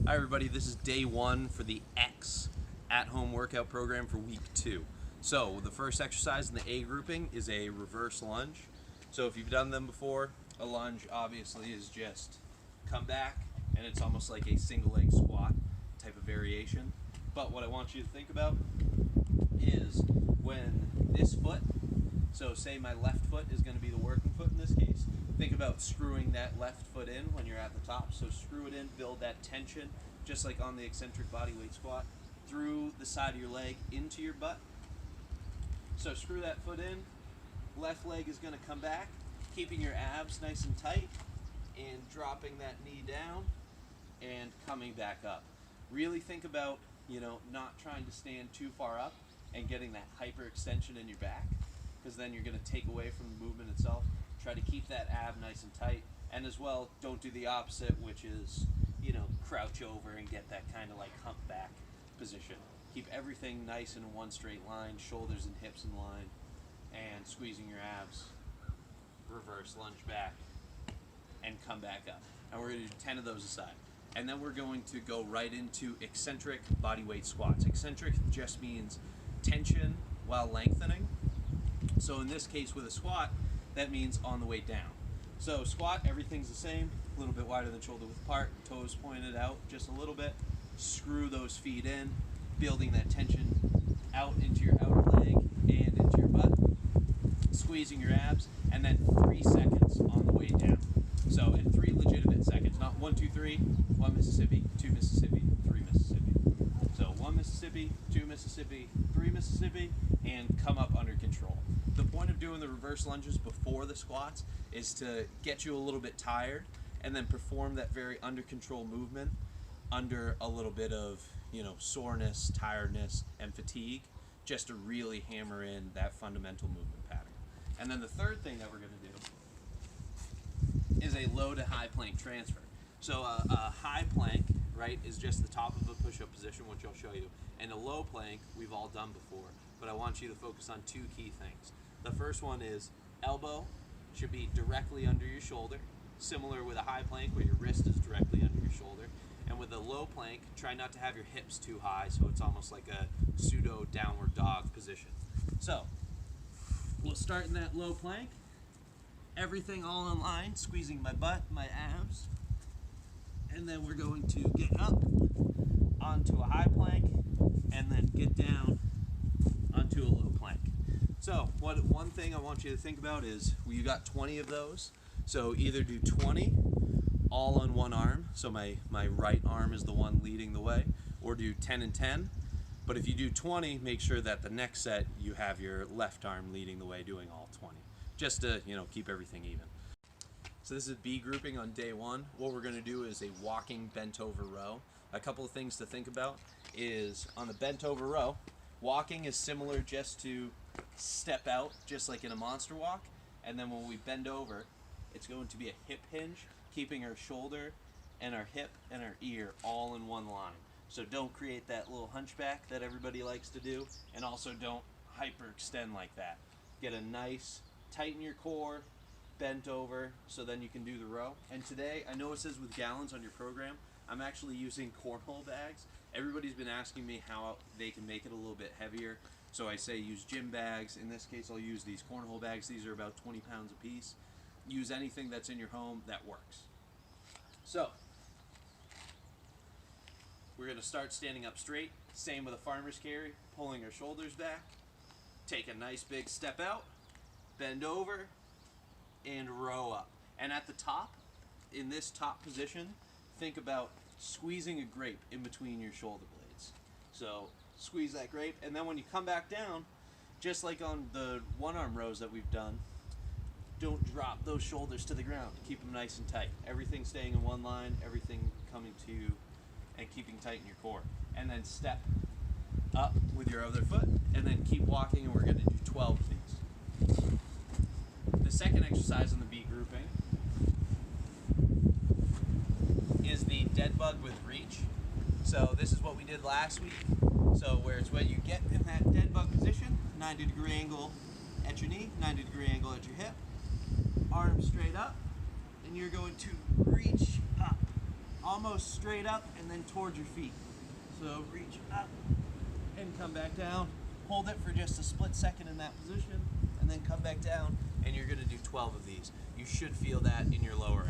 Hi everybody, this is day one for the X at-home workout program for week 2. So the first exercise in the A grouping is a reverse lunge. So if you've done them before, a lunge obviously is just come back and it's almost like a single leg squat type of variation. But what I want you to think about is when this foot, so say my left foot is going to be the working foot in this case, think about screwing that left foot in when you're at the top. So screw it in, build that tension, just like on the eccentric bodyweight squat, through the side of your leg into your butt. So screw that foot in, left leg is going to come back, keeping your abs nice and tight, and dropping that knee down and coming back up. Really think about, not trying to stand too far up and getting that hyperextension in your back, because then you're going to take away from the movement itself. Try to keep that ab nice and tight, and as well, don't do the opposite, which is, crouch over and get that kind of like humpback position. Keep everything nice in one straight line, shoulders and hips in line, and squeezing your abs. Reverse lunge back and come back up. And we're going to do 10 of those aside. And then we're going to go right into eccentric bodyweight squats. Eccentric just means tension while lengthening. So in this case with a squat, that means on the way down. So squat, everything's the same, a little bit wider than shoulder width apart, toes pointed out just a little bit. Screw those feet in, building that tension out into your outer leg and into your butt, squeezing your abs, and then 3 seconds on the way down. So in 3 legitimate seconds, not 1, 2, 3, 1 Mississippi, 2 Mississippi, 3 Mississippi. So 1 Mississippi, 2 Mississippi, 3 Mississippi, and come up under control. The point of doing the reverse lunges before the squats is to get you a little bit tired and then perform that very under control movement under a little bit of, soreness, tiredness, and fatigue, just to really hammer in that fundamental movement pattern. And then the third thing that we're going to do is a low to high plank transfer. So a high plank, right, is just the top of a push-up position, which I'll show you. And a low plank, we've all done before, but I want you to focus on 2 key things. The first one is elbow should be directly under your shoulder, similar with a high plank where your wrist is directly under your shoulder. And with a low plank, try not to have your hips too high, so it's almost like a pseudo downward dog position. So we'll start in that low plank. Everything all in line, squeezing my butt, my abs. And then we're going to get up onto a high plank and then get down onto a low plank. So one thing I want you to think about is you got 20 of those. So either do 20 all on one arm, so my right arm is the one leading the way, or do 10 and 10. But if you do 20, make sure that the next set you have your left arm leading the way doing all 20, just to keep everything even. So this is B grouping on day 1. What we're going to do is a walking bent over row. A couple of things to think about is on the bent over row, walking is similar just to step out, just like in a monster walk. And then when we bend over, it's going to be a hip hinge, keeping our shoulder and our hip and our ear all in one line. So don't create that little hunchback that everybody likes to do, and also don't hyperextend like that. Get a nice, tighten your core, bent over, so then you can do the row. And today, I know it says with gallons on your program, I'm actually using cornhole bags. Everybody's been asking me how they can make it a little bit heavier. So I say use gym bags. In this case, I'll use these cornhole bags. These are about 20 pounds a piece. Use anything that's in your home that works. So we're going to start standing up straight. Same with a farmer's carry, pulling our shoulders back. Take a nice big step out, bend over, and row up. And at the top, in this top position, think about squeezing a grape in between your shoulder blades. So squeeze that grape, and then when you come back down, just like on the one arm rows that we've done, don't drop those shoulders to the ground. Keep them nice and tight. Everything staying in one line, everything coming to you and keeping tight in your core. And then step up with your other foot, and then keep walking, and we're going to do 12 of these. The second exercise in the B grouping is the dead bug with reach. So this is what we did last week. So where it's when you get in that dead bug position, 90-degree angle at your knee, 90-degree angle at your hip, arms straight up, and you're going to reach up almost straight up and then towards your feet. So reach up and come back down. Hold it for just a split second in that position and then come back down, and you're going to do 12 of these. You should feel that in your lower